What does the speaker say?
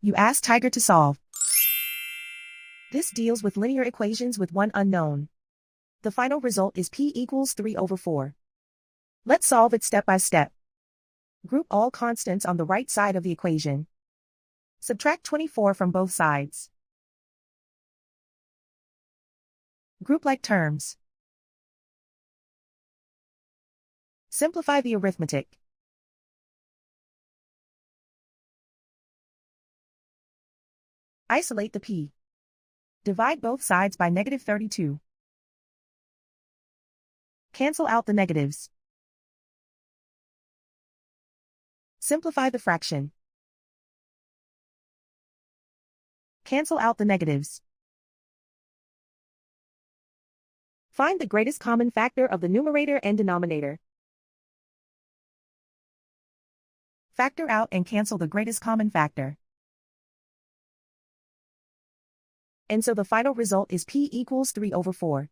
You ask Tiger to solve. This deals with linear equations with one unknown. The final result is p equals 3 over 4. Let's solve it step by step. Group all constants on the right side of the equation. Subtract 24 from both sides. Group like terms. Simplify the arithmetic. Isolate the p. Divide both sides by -32. Cancel out the negatives. Simplify the fraction. Cancel out the negatives. Find the greatest common factor of the numerator and denominator. Factor out and cancel the greatest common factor. And so the final result is p equals 3 over 4.